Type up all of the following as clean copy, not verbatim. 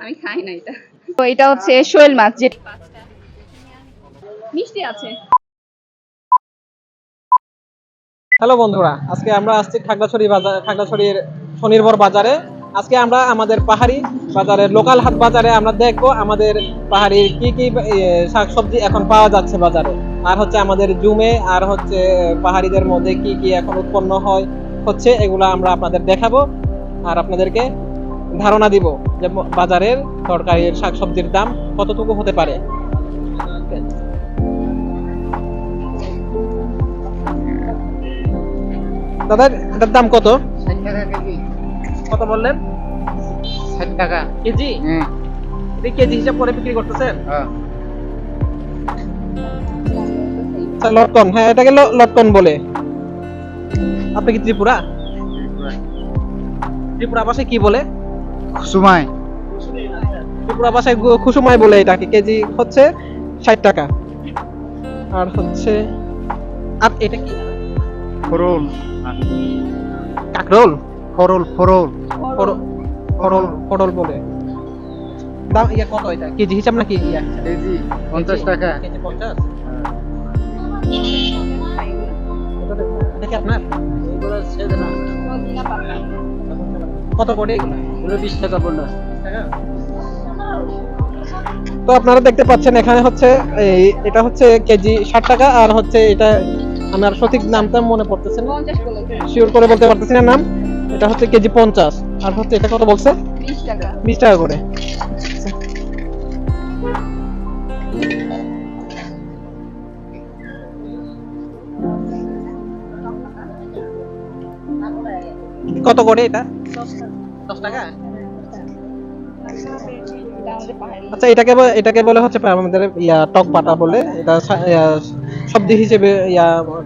আমি খাই না এটা। তো এটা হচ্ছে শোল মাছ, যেটা মিষ্টি আছে। হ্যালো বন্ধুরা, আজকে আমরা আসছি খাগড়াছড়ি বাজার, খাগড়াছড়ির স্বনির্ভর বাজারে। আজকে আমরা আমাদের পাহাড়ি বাজারের লোকাল হাট বাজারে আমরা দেখবো আমাদের পাহাড়ির কি কি শাকসবজি এখন পাওয়া যাচ্ছে বাজারে, আর হচ্ছে আমাদের জুমে, আর হচ্ছে পাহাড়িদের মধ্যে কি কি এখন উৎপন্ন হয় হচ্ছে, এগুলা আমরা আপনাদের দেখাবো আর আপনাদেরকে ধারণা দিব যে বাজারের তরকারির শাকসবজির দাম কতটুকু হতে পারে। দাদা, এটার দাম কত? 60 টাকা কেজি। কত বললেন? 60 টাকা কেজি? হ্যাঁ। এটা কেজি হিসাব করে বিক্রি করতেছেন? হ্যাঁ। আচ্ছা, লটকন, হ্যাঁ এটাকে লটকন বলে। আপনি কি ত্রিপুরা? ত্রিপুরা ভাষায় কি বলে? সময় ত্রিপুরা ভাষায় খুসুমাই বলে এটাকে। কেজি হচ্ছে 60 টাকা। আর হচ্ছে, আর এটা কি? ফরল কাকরোল? ফরল ফরল পটল, পটল বলে। দাম ইয়া কত এটা? কেজি হিসাব নাকি ইয়া হিসাব? কেজি 50 টাকা। কেজি 50? এটা কি আপনার? এগুলো ছেড়ে না। কত করে এগুলো? এগুলো 20 টাকা পড়লো। তো আপনারা দেখতে পাচ্ছেন এখানে হচ্ছে এটা হচ্ছে কেজি 60 টাকা, আর হচ্ছে এটা আমার সঠিক নামটা মনে পড়তেছে না, 50 বলেছে। শিওর করে বলতে পারতেছি না নাম। এটা হচ্ছে কেজি 50, আর হচ্ছে এটা কত বলছে? 20 টাকা। 20 টাকা করে। কত করে এটা? 10 টাকা। এটা আমাদের পাহাড়ি। আচ্ছা, এটাকে বলে হচ্ছে আমাদের টক পাতা বলে। এটা সবজি হিসেবে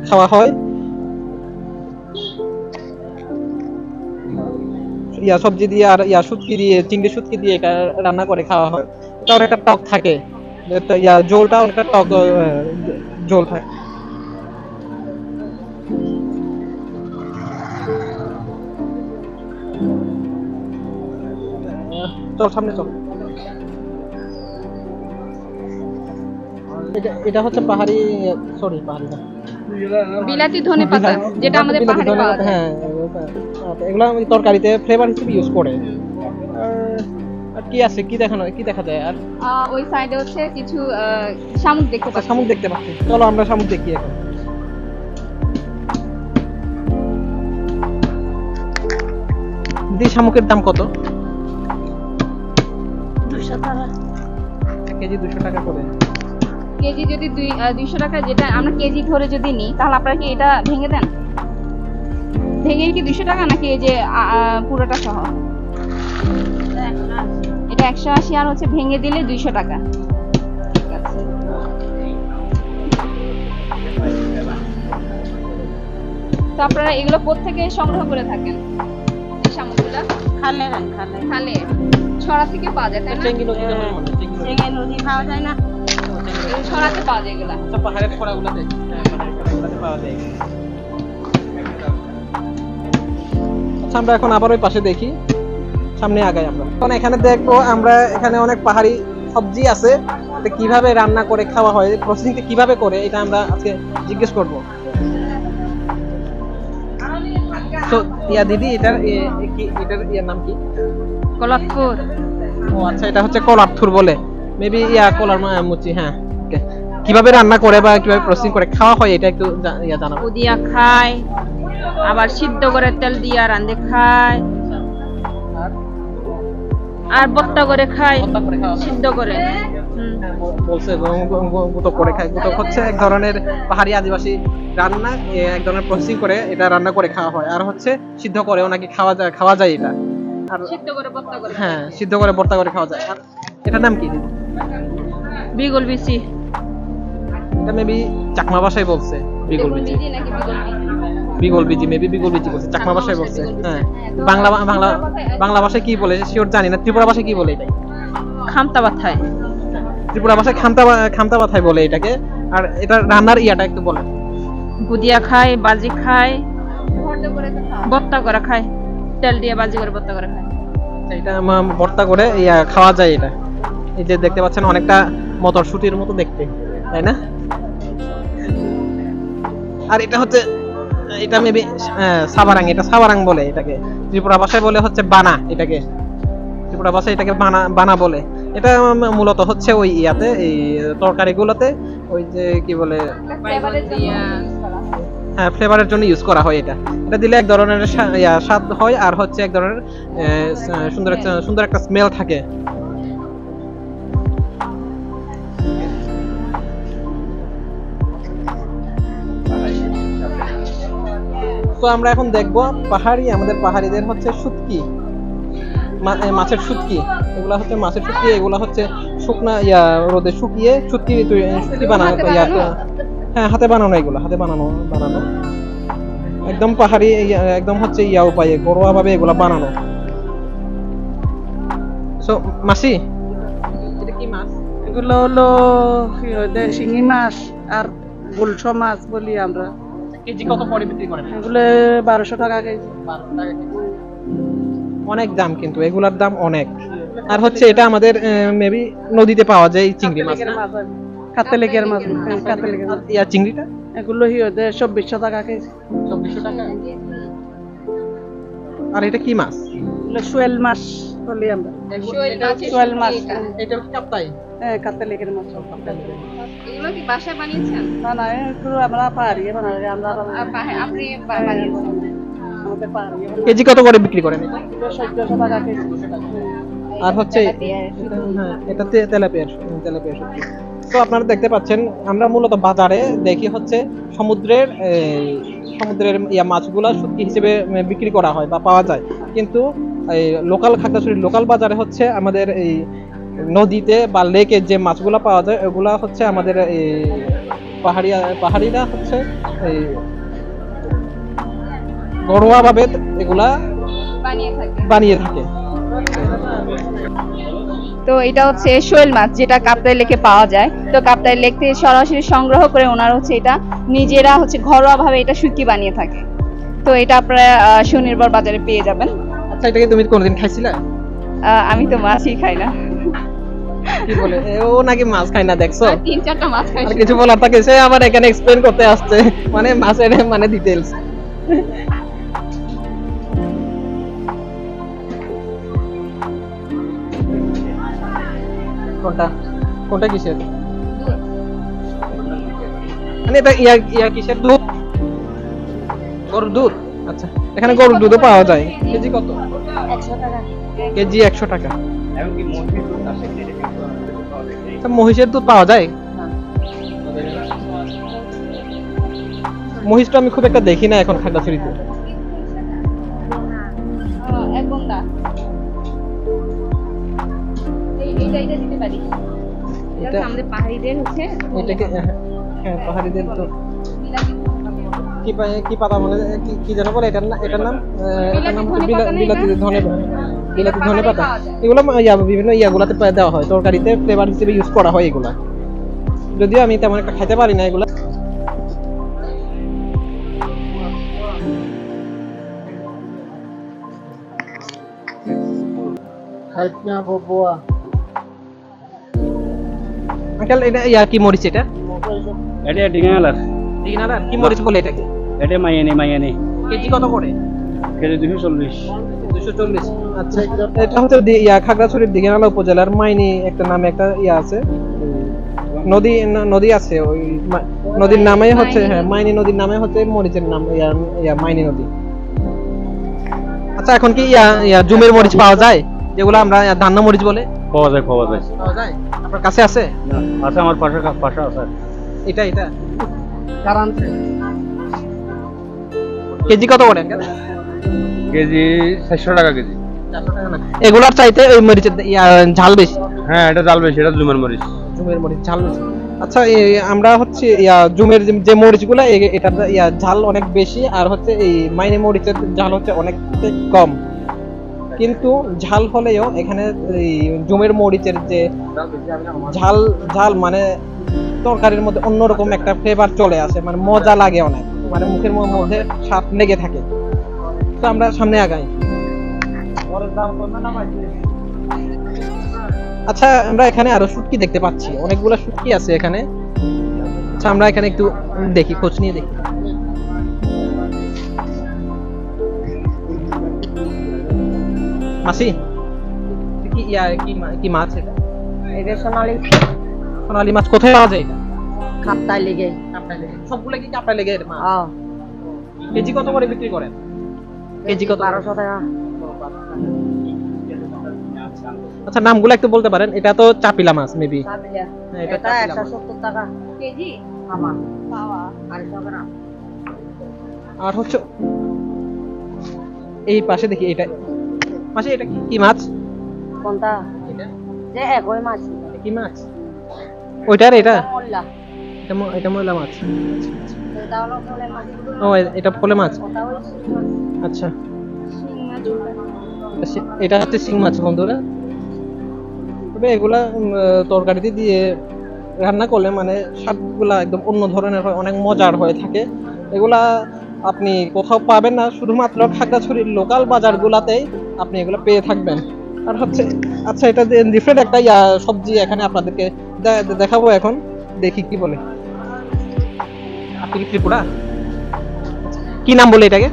খাওয়া হয়। সবজি দিয়ে আর শুটকি দিয়ে, চিংড়ি শুটকি দিয়ে এটা রান্না করে খাওয়া হয়। এটা একটা টক থাকে, ঝোলটা অনেকটা টক ঝোল থাকে। চল সামনে চল। এটা হচ্ছে পাহাড়ি, সরি পাহাড়ি না, বিলাতি ধনে পাতা, যেটা আমাদের বিলাতি পাহাড়ে ধনে পাওয়া পাতা, যায়। হ্যাঁ এগুলো আমি তরকারিতে ফ্লেভার হিসেবে ইউজ করে। আর কি আছে, কি দেখা যায় আর? ওই সাইডে হচ্ছে কিছু শামুক দেখতে আচ্ছা, পাচ্ছি। শামুক দেখতে পাচ্ছি, চলো আমরা শামুক দেখি এখন। দিদি, শামুকের দাম কত? 200 টাকা। কেজি 200 টাকা করে। কেজি যদি 200 টাকা, যেটা আমরা কেজি ধরে যদি নিই, তাহলে আপনারা কি এটা ভেঙে দেন? ভেঙে কি 200 টাকা, নাকি এই যে পুরোটা সহ? এটা 180, আর হচ্ছে ভেঙে দিলে 200 টাকা। ঠিক আছে। তো আপনারা এগুলো কোত্থেকে সংগ্রহ করে থাকেন, এই শামুকগুলা? খালে ছড়া থেকে পাওয়া যায়, তাই না? চেঙ্গি নদীতে হয় মনে হয়, চেঙ্গি নদী পাওয়া যায় না, ছড়াতে পাওয়া যায় এগুলা। আচ্ছা, পাহাড়ের খোঁড়াগুলোতে, হ্যাঁ পাহাড়ের খোঁড়াগুলোতে পাওয়া যায়। আচ্ছা, আমরা এখন আবার ওই পাশে দেখি, সামনে আগাই আমরা। এখন এখানে দেখবো আমরা, এখানে অনেক পাহাড়ি সবজি আছে, এটা কিভাবে রান্না করে খাওয়া হয়, প্রসেসিংটা কিভাবে করে, এটা আমরা আজকে জিজ্ঞেস করব। তো দিদি, এটার নাম কি? কলাতপুর। ও আচ্ছা, এটা হচ্ছে কলারথুর বলে, মেবি কলার মুচি। হ্যাঁ, কিভাবে রান্না করে বা কিভাবে প্রসেসিং করে খাওয়া হয়, এটা একটু জানাবো। দিয়া খায়, আবার সিদ্ধ করে তেল দিয়া রাঁধে খায়, আর বত্তা করে খায়, ভর্তা করে খাওয়া হয়। সিদ্ধ করে। বলছে গুঁতো করে খায়। গুঁতো হচ্ছে এক ধরনের পাহাড়ি আদিবাসী রান্না, এক ধরনের প্রসেসিং করে এটা রান্না করে খাওয়া হয়। আর হচ্ছে সিদ্ধ করেও নাকি খাওয়া যায় এটা। আর সিদ্ধ করে বত্তা করে। হ্যাঁ, সিদ্ধ করে ভর্তা করে খাওয়া যায়। আর এটার নাম কি দিদি? বিগল বিচি। এটা মেবি চাকমা ভাষায় বলছে বিগল বিচি। নাকি বিগল বিচি, মেবি বিগল বিচি বলছে, চাকমা ভাষায় বলছে। হ্যাঁ, বাংলা ভাষায় কি বলে শিওর জানি না। ত্রিপুরা ভাষায় কি বলে এটাই? খামতা বাথায়। ত্রিপুরা ভাষায় খামতা বাথায় বলে এটাকে। আর এটা রান্নার ইয়াটা একটু বলেন। গুদিয়া খায়, বাজি খায়, বত্তা করে খায়, তেল দিয়ে বাজি করে বত্তা করে খায়। আচ্ছা, এটা ভর্তা করে খাওয়া যায়। এটা এই যে দেখতে পাচ্ছেন অনেকটা মটরশুটির মতো দেখতে, তাই না? আর এটা হচ্ছে, এটা মেবি সাবারাং, এটা সাবারাং বলে এটাকে। ত্রিপুরা ভাষায় বলে হচ্ছে বানা। এটাকে ত্রিপুরা ভাষায় এটাকে বানা বানা বলে। এটা মূলত হচ্ছে ওই ইয়াতে, এই তরকারিগুলোতে ওই যে কি বলে, হ্যাঁ, ফ্লেভারের জন্য ইউজ করা হয়। এটা এটা দিলে এক ধরনের স্বাদ হয়, আর হচ্ছে এক ধরনের সুন্দর একটা স্মেল থাকে। তো আমরা এখন দেখবো আমাদের পাহাড়িদের হচ্ছে শুটকি, মাছের শুটকি। এগুলা হচ্ছে মাছের শুটকি, এগুলা হচ্ছে শুকনা রোদে শুকিয়ে শুটকি বানানো। হ্যাঁ, হাতে বানানো, এগুলো হাতে বানানো একদম পাহাড়ি, একদম হচ্ছে উপায়ে ঘরোয়া ভাবে এগুলা বানানো। সো মাসি, এটা কি মাছ? এগুলো হলো শিঙি মাছ আর গুলশো মাছ বলি আমরা। কেজি কত করে বিক্রি করেন? এগুলো 1200 টাকা কেজি। অনেক দাম, কিন্তু এগুলার দাম অনেক। আর হচ্ছে এটা আমাদের মেবি নদীতে পাওয়া যায় এই চিংড়ি মাছ, কাতলেকের মাছ, কাতলেকের মাছ। চিংড়িটা এগুলো 2400 টাকা কেজি। 2400 টাকা। আর এটা কি মাছ? এগুলো শোয়েল মাছ বলি আমরা। শোয়েল মাছ, এটা কি কাপ্তাই? হ্যাঁ, কাতলেকের মাছ। এগুলো কি বাসায় বানিয়েছেন? না না, একটু আমরা পাহাড়ি বানাই, আমরা আপনি বানিয়েছেন? আমাদের পাহাড়ি। কেজি কত করে বিক্রি করেন এটা? 1400 টাকা কেজি। আর হচ্ছে হ্যাঁ, এটা তেলাপিয়া শুটকি। তো আপনারা দেখতে পাচ্ছেন, আমরা মূলত বাজারে দেখি হচ্ছে সমুদ্রের মাছগুলা শুটকি হিসেবে বিক্রি করা হয় বা পাওয়া যায়, কিন্তু এই লোকাল খাগড়াছড়ির লোকাল বাজারে হচ্ছে আমাদের এই নদীতে বা লেকে যে মাছগুলা পাওয়া যায়, ওগুলা হচ্ছে আমাদের এই পাহাড়িরা হচ্ছে এই ঘরোয়া ভাবে এগুলা বানিয়ে থাকে। তো এটা হচ্ছে শোয়েল মাছ, যেটা কাপ্তাই লেকে পাওয়া যায়। তো কাপ্তাই লেক থেকে সরাসরি সংগ্রহ করে ওনারা হচ্ছে এটা নিজেরা হচ্ছে ঘরোয়া ভাবে এটা শুটকি বানিয়ে থাকে। তো এটা আপনারা স্বনির্ভর বাজারে পেয়ে যাবেন। আচ্ছা, এটা কি তুমি কোনোদিন খাইছিলা? আমি তো মাছই খাই না। কি বলে, ও নাকি মাছ খায় না, দেখছো? 3-4টা মাছ খাই। আর কিছু বলার থাকে, সে আবার এখানে এক্সপ্লেইন করতে আসছে, মানে মাছের মানে ডিটেইলস। কোনটা কিসের? মানে এটা কিসের দুধ? গরুর দুধ। আচ্ছা, এখানে গরুর দুধও পাওয়া যায়। কেজি কত? 100 টাকা। কেজি 100 টাকা। মহিষের দুধ পাওয়া যায়? মহিষটা আমি খুব একটা দেখি না এখন খাগড়াছড়িতে। এক বন্দা এইটা দিতে পারি। এটা আমাদের পাহাড়িদের হচ্ছে, এটাকে হ্যাঁ, পাহাড়িদের তো কি পাতা বলে, কি যেন বলে এটার নাম বিলাতি ধনে পাতা। এগুলো বিভিন্ন ইয়াগুলাতে দেওয়া হয়, তরকারিতে ফ্লেভার হিসেবে ইউজ করা হয় এগুলা। যদিও আমি তেমন একটা খেতে পারি না এগুলা। আঙ্কেল, এটা কি মরিচ? এটা ডিঙালার কি মরিচ বলে এটাকে? এটা মাইয়ানি কেজি কত করে? কেজি 240। 240। আচ্ছা, এটা হচ্ছে খাগড়াছড়ির দিঘানালা উপজেলার মাইনি একটা নামে একটা আছে, নদী আছে। ওই নদীর নামে হচ্ছে, হ্যাঁ, মাইনি নদীর নামে হচ্ছে মরিচের নাম মাইনি নদী। আচ্ছা, এখন কি জুমের মরিচ পাওয়া যায়, যেগুলো আমরা ধান্না মরিচ বলে? পাওয়া যায়। আপনার কাছে আছে? আছে, আমার পাশে আছে। এটা কেজি কত করে? কেজি 400 টাকা কেজি। এগুলার চাইতে ওই মরিচের ঝাল বেশি। হ্যাঁ, এটা জাল বেশি, এটা জুমের মরিচ ঝাল বেশি। আচ্ছা, আমরা হচ্ছে জুমের যে মরিচগুলো, এটার ঝাল অনেক বেশি, আর হচ্ছে এই মাইনে মরিচের ঝাল হচ্ছে অনেক কম। কিন্তু ঝাল হলেও এখানে এই জুমের মরিচের যে ঝাল মানে তরকারির মধ্যে অন্যরকম একটা ফ্লেভার চলে আসে, মানে মজা লাগে অনেক, মানে মুখের মধ্যে স্বাদ লেগে থাকে। তো আমরা সামনে আগাই। আচ্ছা আমরা এখানে আরো শুটকি দেখতে পাচ্ছি, অনেকগুলো শুটকি আছে এখানে। আচ্ছা আমরা এখানে একটু দেখি, খোঁজ নিয়ে দেখি। মাসি কি কি মাছ এটা? এটা সোনালি সোনালী মাছ কোথায় পাওয়া যায় এটা? খাপ্তায় লেগে সবগুলো কি কাপড়ে লেগে মাছ? কেজি কত করে বিক্রি করেন? কেজি কত? 1200 টাকা। আচ্ছা নামগুলো একটু বলতে পারেন? এটা তো চাপিলা মাছ মেবি। এটা 170 টাকা কেজি আমার পাওয়া। 250 গ্রাম। আর হচ্ছে এই পাশে দেখি, এটা পাশে এটা কি মাছ? কোনটা? এটা যে একই মাছ। কি মাছ? ওইটার এটা? মোল্লা। এটা ময়লা মাছ। এটা হলো মোল্লা মাছ। ও এটা ফলে মাছ। ওটা হলো শিং মাছ। আচ্ছা শিং মাছ ওটা। এটা হচ্ছে শিং মাছ বন্ধুরা। তবে এগুলা তরকারিতে দিয়ে রান্না করলে মানে স্বাদগুলা একদম অন্য ধরনের হয়, অনেক মজার হয়ে থাকে। এগুলা আপনি কোথাও পাবেন না, শুধুমাত্র খাগড়াছড়ির লোকাল বাজারগুলাতেই আপনি এগুলো পেয়ে থাকবেন। আর হচ্ছে আচ্ছা এটা ডিফারেন্ট একটা সবজি এখানে আপনাদেরকে দেখাবো এখন, দেখি কি বলে। আপেল ত্রিপুরা কি নাম বলে এটাকে?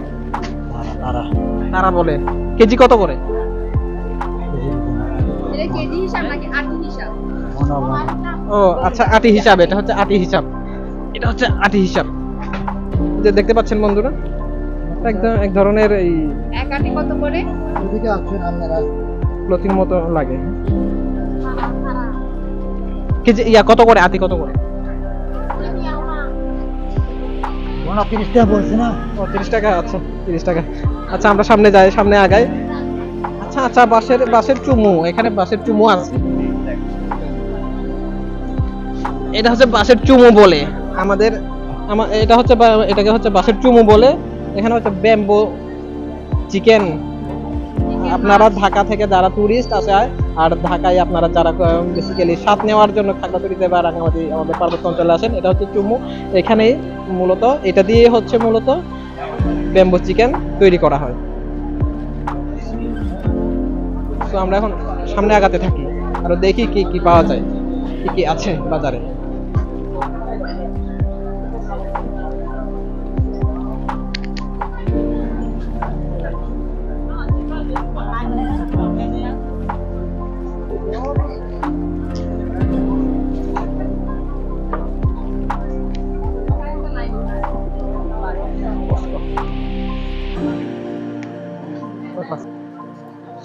তারা বলে। কেজি কত করে? এটা কেজি হিসাব নাকি আটি হিসাব? ও আচ্ছা আটি হিসাব, এটা হচ্ছে আটি হিসাব, এটা হচ্ছে আটি হিসাব। যে দেখতে পাচ্ছেন বন্ধুরা, একদম এক ধরনের এই এক আটি কত করে? প্লথির মতো লাগে। কেজি কত করে? আটি কত করে? 30 টাকা বলছে না। ও 30 টাকা। আচ্ছা 30 টাকা। আচ্ছা আমরা সামনে যাই, সামনে আগাই। আচ্ছা আচ্ছা বাঁশের চুমু, এখানে বাঁশের চুমু আছে। এটা হচ্ছে বাঁশের চুমু বলে আমাদের এটা হচ্ছে এটাকে হচ্ছে বাঁশের চুমু বলে। এখানে হচ্ছে ব্যাম্বো চিকেন। আপনারা ঢাকা থেকে যারা টুরিস্ট আসে আর ঢাকায় আপনারা যারা বেসিক্যালি স্বাদ নেওয়ার জন্য খাগড়াছড়িতে বা রাঙামাটি আমাদের পার্বত্য অঞ্চলে আসেন, এটা হচ্ছে চুমু। এখানেই মূলত এটা দিয়ে হচ্ছে মূলত ব্যাম্বো চিকেন তৈরি করা হয়। তো আমরা এখন সামনে আগাতে থাকি আর দেখি কি কি পাওয়া যায়, কি কি আছে বাজারে।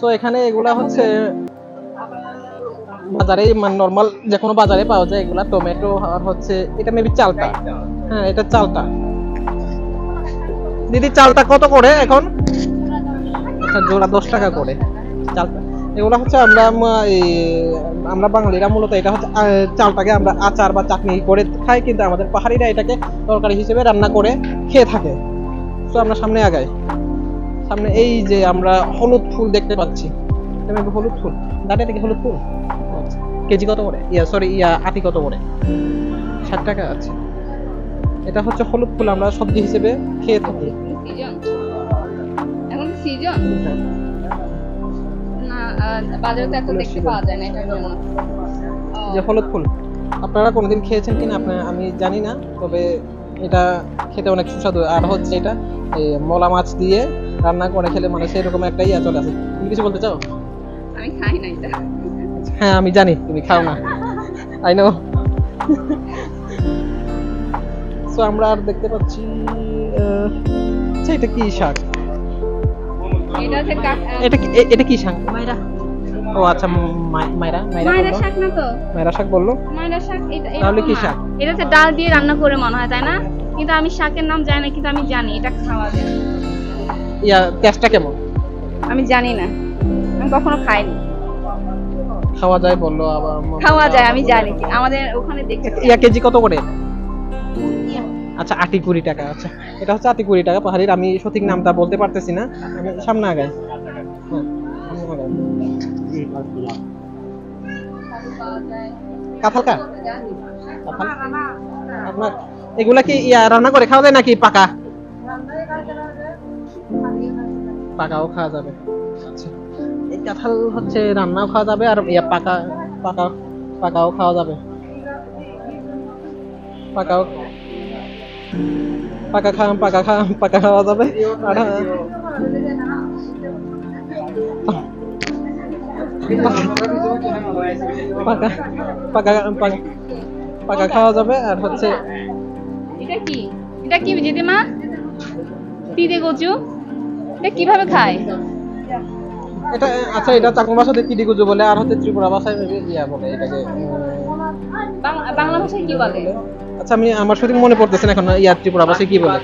তো এখানে এগুলা হচ্ছে বাজারে মানে নরমাল যে কোনো বাজারে পাওয়া যায় এগুলা। টমেটো আর হচ্ছে এটা মেবি চালটা। হ্যাঁ এটা চালটা। দিদি চালটা কত করে এখন? আচ্ছা জোড়া 10 টাকা করে চালটা। এগুলা হচ্ছে আমরা বাঙালিরা মূলত এটা হচ্ছে চালটাকে আমরা আচার বা চাটনি করে খাই, কিন্তু আমাদের পাহাড়িরা এটাকে তরকারি হিসেবে রান্না করে খেয়ে থাকে। তো আমরা সামনে আগাই। সামনে এই যে আমরা হলুদ ফুল দেখতে পাচ্ছি, হলুদ ফুল দাঁড়িয়ে থেকে হলুদ ফুল। আচ্ছা কেজি কত করে? আটি কত করে? 60 টাকা। আচ্ছা এটা হচ্ছে হলুদ ফুল, আমরা সবজি হিসেবে খেয়ে থাকি। সিজন এখন সিজন না, বাজারে তো এত দেখতে পাওয়া যায় না এটার জন্য। যে হলুদ ফুল আপনারা কোনোদিন খেয়েছেন কিনা আমি জানি না, তবে এটা খেতে অনেক সুস্বাদু। আর হচ্ছে এটা এই মলা মাছ দিয়ে রান্না করে খেলে মানে সেরকম একটা চলে আসে। তুমি কিছু বলতে চাও? আমি খাই না এটা। হ্যাঁ আমি জানি তুমি খাও না, আই নো। সো আমরা আর দেখতে পাচ্ছি আচ্ছা এটা কি শাক? এটা হচ্ছে এটা কি শাক? মাইরা। ও আচ্ছা মাইরা মাইরা শাক না তো? মাইরা শাক বললো। মাইরা শাক এটা তাহলে কি শাক? এটা হচ্ছে ডাল দিয়ে রান্না করে মনে হয়, তাই না? কিন্তু আমি শাকের নাম জানি না, কিন্তু আমি জানি এটা খাওয়া যায়। টেস্টটা কেমন? আমি জানি না, আমি কখনো খাইনি। খাওয়া যায় বললো আবার। খাওয়া যায় আমি জানি, আমাদের ওখানে দেখেছি। কেজি কত করে? আচ্ছা আটি 20 টাকা। আচ্ছা এটা হচ্ছে আটি 20 টাকা পাহাড়ির। আমি সঠিক নামটা বলতে পারতেছি না। আমি সামনে আগাই। হ্যাঁ কাঁঠাল কা আপনার এগুলা কি রান্না করে খাওয়া যায় নাকি পাকা? পাকাও খাওয়া যাবে। আচ্ছা কাঁঠাল হচ্ছে রান্নাও খাওয়া যাবে আর ইয়া পাকা পাকা পাকাও খাওয়া যাবে। পাকাও পাকা খাওয়া যাবে আর পাকা পাকা পাকা পাকা খাওয়া যাবে আর হচ্ছে এটা কি জেঠিমা? তিতে কচু এটা কিভাবে খায়? এটা আচ্ছা এটা চাকমা ভাষাতে কিডি গুজু বলে আর হচ্ছে ত্রিপুরা ভাষায় ইয়া বলে এটাকে বাংলা ভাষায় কি বলে? আচ্ছা আমি আমার সঠিক মনে পড়তেছে না এখন ইয়া ত্রিপুরা ভাষায় কি বলে।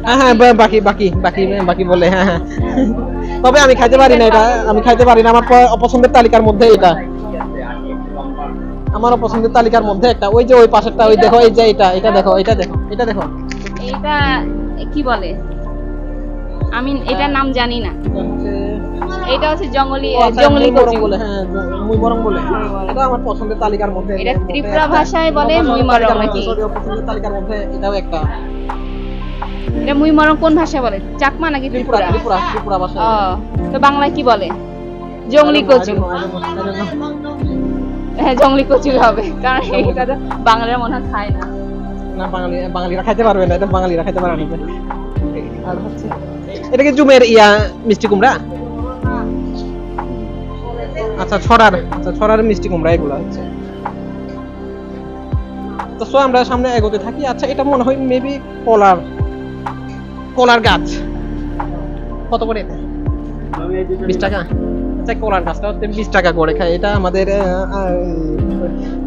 হ্যাঁ হ্যাঁ বাকি বাকি বাকি বাকি বলে হ্যাঁ হ্যাঁ। তবে আমি খাইতে পারি না এটা, আমি খাইতে পারি না, আমার অপছন্দের তালিকার মধ্যে এটা, আমার অপছন্দের তালিকার মধ্যে একটা। ওই যে ওই পাশেরটা ওই দেখো, এই যে এটা দেখো, এটা দেখো, এটা দেখো, এটা কি বলে? আমি এটার নাম জানি না। এটা হচ্ছে জঙ্গলি জঙ্গলি কচু বলে, হ্যাঁ মুই বরং বলে। এটা আমার পছন্দের তালিকার মধ্যে। এটা ত্রিপুরা ভাষায় বলে মুই মরং নাকি? পছন্দের তালিকার মধ্যে এটাও একটা। এটা মুই মরং কোন ভাষায় বলে? চাকমা নাকি ত্রিপুরা? ত্রিপুরা ভাষা। ও তো বাংলায় কি বলে? জঙ্গলি কচু। হ্যাঁ জঙ্গলি কচু হবে, কারণ এটা তো বাংলার মনে হয় খায় না। না বাঙালিরা খাইতে পারবে না, এটা বাঙালিরা খাইতে পারে না। আর হচ্ছে এটা কি জুমের ইয়া মিষ্টি কুমড়া? আচ্ছা ছড়ার মিষ্টি কুমড়া এগুলা হচ্ছে। তো সো আমরা সামনে এগোতে থাকি। আচ্ছা এটা মনে হয় মেবি কলার গাছ। কত করে এটা? 20 টাকা। আচ্ছা কলার গাছটা হচ্ছে 20 টাকা করে খায়। এটা আমাদের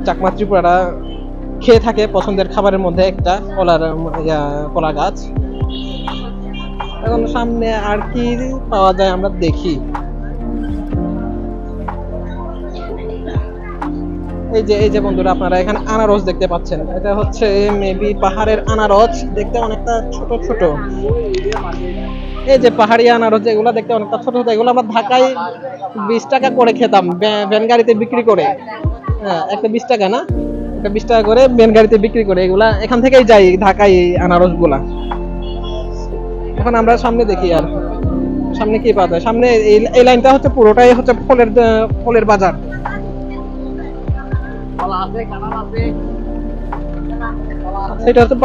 চাকমা ত্রিপুরারা খেয়ে থাকে, পছন্দের খাবারের মধ্যে একটা কলা গাছ। এখন সামনে আর কি পাওয়া যায় আমরা দেখি। এই যে বন্ধুরা আপনারা এখানে আনারস দেখতে পাচ্ছেন। এটা হচ্ছে মেবি পাহাড়ের আনারস, দেখতে অনেকটা ছোট ছোট। এই যে পাহাড়ি আনারস যেগুলো দেখতে অনেকটা ছোট ছোট, এগুলো আমরা ঢাকায় 20 টাকা করে খেতাম ভ্যান গাড়িতে বিক্রি করে। হ্যাঁ একটা 20 টাকা না, একটা 20 টাকা করে ভ্যান গাড়িতে বিক্রি করে। এগুলা এখান থেকেই যাই ঢাকায় এই আনারস গুলা। এখন আমরা সামনে দেখি আর সামনে কি পাওয়া যায়। সামনে এই লাইনটা হচ্ছে পুরোটাই হচ্ছে ফলের বাজার। এটা হচ্ছে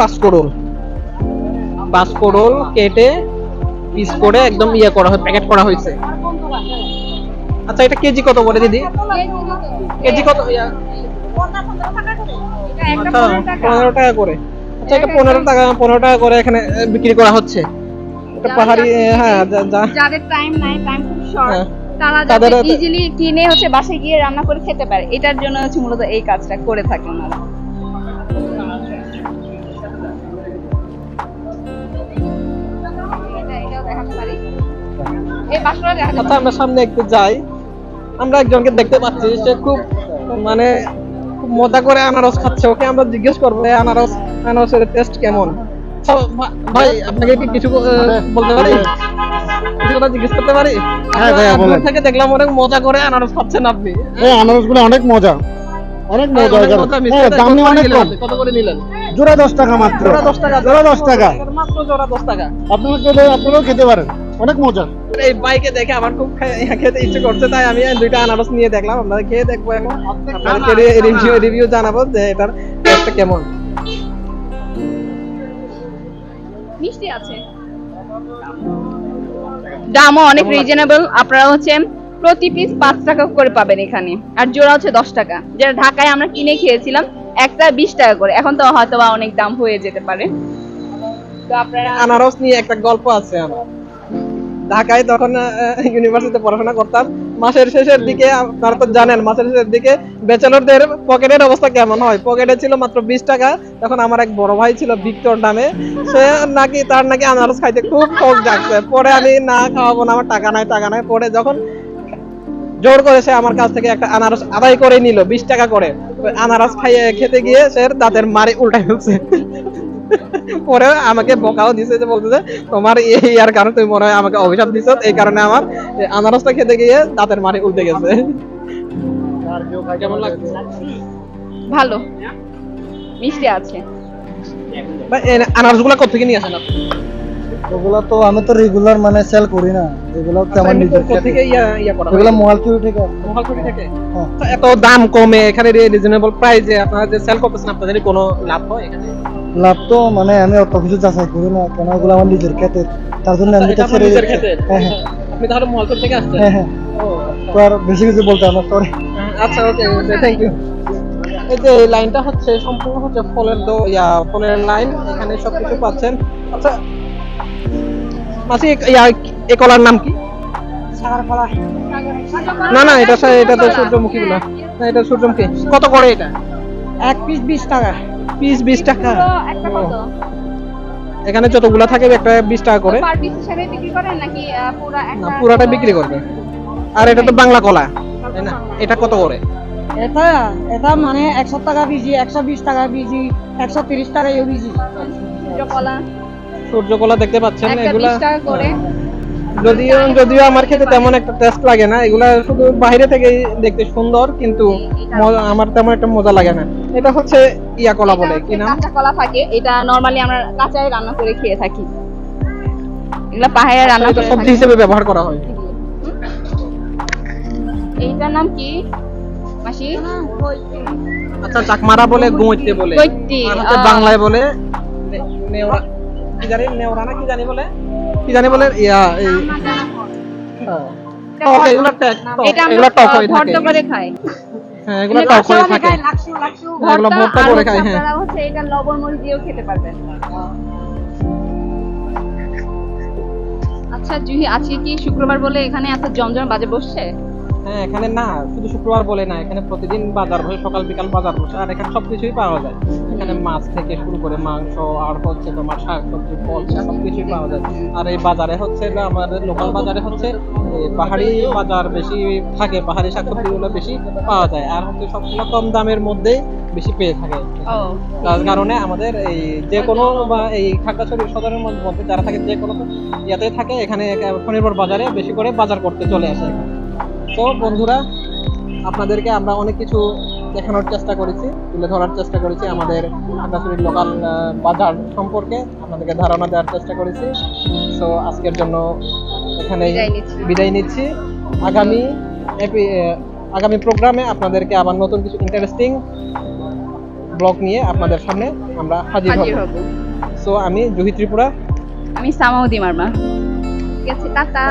পাঁচকড়ল কেটে পিস করে একদম ইয়ে করা হয়, প্যাকেট করা হয়েছে। আচ্ছা এটা কেজি কত করে দিদি? কেজি কত? আচ্ছা 15 টাকা করে। আচ্ছা এটা 15 টাকা করে এখানে বিক্রি করা হচ্ছে। এটা পাহাড়ি, হ্যাঁ যাদের টাইম নাই, টাইম খুব শর্ট, হ্যাঁ, তারা তাদের যাতে ইজিলি কিনে হচ্ছে বাসায় গিয়ে রান্না করে খেতে পারে, এটার জন্য হচ্ছে মূলত এই কাজটা করে থাকে ওনারা। এটাও দেখাতে পারি। এই বাসগুলো দেখাতে আচ্ছা আমরা সামনে একটু যাই। আমরা একজনকে দেখতে পাচ্ছি, সে খুব মানে খুব মজা করে আনারস খাচ্ছে। ওকে আমরা জিজ্ঞেস করবো আনারসের টেস্ট কেমন। ভাই আপনাকে কি কিছু বলতে পারি? কিছু কথা জিজ্ঞেস করতে পারি? হ্যাঁ ভাইয়া বলেন। দূর থেকে দেখলাম অনেক মজা করে আনারস খাচ্ছেন আপনি। এই আনারসগুলো অনেক মজা, অনেক মজা। হ্যাঁ দাম অনেক কম। কত করে নিলেন? জোড়া 10 টাকা মাত্র। জোড়া 10 টাকা। জোড়া 10 টাকা। মাত্র জোড়া 10 টাকা। আপনারাও খেতে পারেন, অনেক মজা। এই বাইকে দেখে আমার খুব খেতে ইচ্ছে করছে, তাই আমি 2টা আনারস নিয়ে দেখলাম। আপনারা খেয়ে দেখবো, এখন আপনাদেরকে রিভিউ জানাবো যে এটার টেস্টটা কেমন। মিষ্টি আছে, দামও অনেক রিজনেবল। আপনারা হচ্ছে প্রতি পিস 5 টাকা করে পাবেন এখানে, আর জোড়া হচ্ছে 10 টাকা। যেটা ঢাকায় আমরা কিনে খেয়েছিলাম একটা 20 টাকা করে, এখন তো হয়তো বা অনেক দাম হয়ে যেতে পারে। তো আপনারা আনারস নিয়ে একটা গল্প আছে আমার। ঢাকায় তখন ইউনিভার্সিটিতে পড়াশোনা করতাম, মাসের শেষের দিকে আপনারা তো জানেন মাসের শেষের দিকে ব্যাচেলরদের পকেটের অবস্থা কেমন হয়। পকেটে ছিল মাত্র 20 টাকা। তখন আমার এক বড় ভাই ছিল ভিক্টর নামে, সে তার নাকি আনারস খাইতে খুব শখ জাগছে। পরে আমি না খাওয়াবো না, আমার টাকা নাই। পরে যখন জোর করে সে আমার কাছ থেকে একটা আনারস আদায় করে নিল 20 টাকা করে। আনারস খেতে গিয়ে সে দাঁতের মারি উল্টাই ফেলছে। পরে আমাকে বকাও দিছে, যে বলতেছে তোমার এই আর কারণে তুমি মনে হয় আমাকে অভিশাপ দিছ, এই কারণে আমার আনারসটা খেতে গিয়ে দাঁতের মারি উল্টে গেছে। কেমন লাগছে? ভালো মিষ্টি আছে। আনারস গুলা কোথা থেকে নিয়ে আসেন আপনি? ওগুলো তো আমি তো রেগুলার মানে সেল করি না, এগুলো তো আমার নিজের থেকে ইয়া করা হয়? এগুলো মোবাইল চুরি থেকে মহালছড়ি থেকে? হ্যাঁ। তো এত দাম কমে এখানে রিজনেবল প্রাইসে আপনারা যে সেল করতেছেন আপনাদের কি কোনো লাভ হয় এখানে? লাভ তো মানে আমি অত কিছু যাচাই করি না, কেন ওগুলো আমার নিজের ক্ষেতের, তার জন্য আমি এটা এটা আপনার ছেড়ে নিজের দিচ্ছি। ক্ষেতের? হ্যাঁ হ্যাঁ আপনি তাহলে মহালছড়ি থেকে আসছেন? হ্যাঁ হ্যাঁ ও তো আর বেশি কিছু বলতে আমার সরি। আচ্ছা, ওকে, থ্যাংক ইউ। এই যে এই লাইনটা হচ্ছে সম্পূর্ণ হচ্ছে ফলের লাইন, এখানে সবকিছু পাচ্ছেন। আচ্ছা মাসি, এই কলার নাম কি? না এটা তো সূর্যমুখী গুলা। না, এটা সূর্যমুখী। কত করে এটা? এক পিস 20 টাকা। পিস 20 টাকা? একটা কত? এখানে যতগুলা থাকে একটা 20 টাকা করে। পার পিস হিসেবে বিক্রি করেন নাকি পুরো না, একটা? পুরাটা বিক্রি করবে। আর এটা তো বাংলা কলা, তাই না? এটা কত করে? এটা মানে 100 টাকা কেজি, 120 টাকা কেজি, 130 টাকা কেজি। কলা সূর্যকলা দেখতে পাচ্ছেন, একটা এগুলা 20 টাকা করে। যদিও আমার খেতে তেমন একটা টেস্ট লাগে না, এগুলা শুধু বাইরে থেকে দেখতে সুন্দর, কিন্তু আমার তেমন একটা মজা লাগে না। এটা হচ্ছে ইয়া কলা বলে, কি নাম? কাঁচা কলা থাকে, এটা নরমালি আমরা কাঁচাই রান্না করে খেয়ে থাকি। এগুলা পাহাড়ে রান্না এটা করে সবজি থাকি। হিসেবে ব্যবহার করা হয়। এইটার নাম কি মাসি? আচ্ছা, চাকমারা বলে, গুঁইতে বলে, গৈত্তি, আর হচ্ছে বাংলায় বলে নেওড়া, কি জানি নেওড়া না কি জানি বলে ইয়া এই টক, এগুলো টক, এটা এগুলো টক হয়ে আমরা থাকে। ভর্তা করে খাই। হ্যাঁ, এগুলো টক হয়ে থাকে। হ্যাঁ, এগুলো ভর্তা আর করে হচ্ছে খাই। হ্যাঁ, আপনারা হচ্ছে এটা লবণ মরিচ দিয়েও খেতে পারবেন। আচ্ছা জুহি, আজকে কি শুক্রবার বলে এখানে এত জমজম বাজে বসছে? হ্যাঁ, এখানে না শুধু শুক্রবার বলে না, এখানে প্রতিদিন বাজার বসে, সকাল বিকাল বাজার বসে, আর এখানে সবকিছুই পাওয়া যায়। এখানে মাছ থেকে শুরু করে মাংস, আর হচ্ছে তোমার শাক সবজি, ফল, সবকিছুই পাওয়া যায়। আর এই বাজারে হচ্ছে আমাদের লোকাল বাজারে হচ্ছে এই পাহাড়ি বাজার বেশি থাকে, পাহাড়ি শাকসবজিগুলো বেশি পাওয়া যায়, আর হচ্ছে সবগুলো কম দামের মধ্যেই বেশি পেয়ে থাকে। ও তার কারণে আমাদের এই যে কোনো বা এই খাগড়াছড়ি সদরের মধ্যে যারা থাকে, যে কোনো ইয়াতে থাকে, এখানে শনিবার বাজারে বেশি করে বাজার করতে চলে আসে। তো বন্ধুরা, আপনাদেরকে আমরা অনেক কিছু দেখানোর চেষ্টা করেছি, তুলে ধরার চেষ্টা করেছি, আমাদের খাগড়াছড়ির লোকাল বাজার সম্পর্কে আপনাদেরকে ধারণা দেওয়ার চেষ্টা করেছি। তো আজকের জন্য এখানেই বিদায় নিচ্ছি। আগামী প্রোগ্রামে আপনাদেরকে আবার নতুন কিছু ইন্টারেস্টিং ব্লগ নিয়ে আপনাদের সামনে আমরা হাজির হব। সো আমি জুহি ত্রিপুরা। আমি সামাউদি মার্মা। ঠিক আছে, টাটা।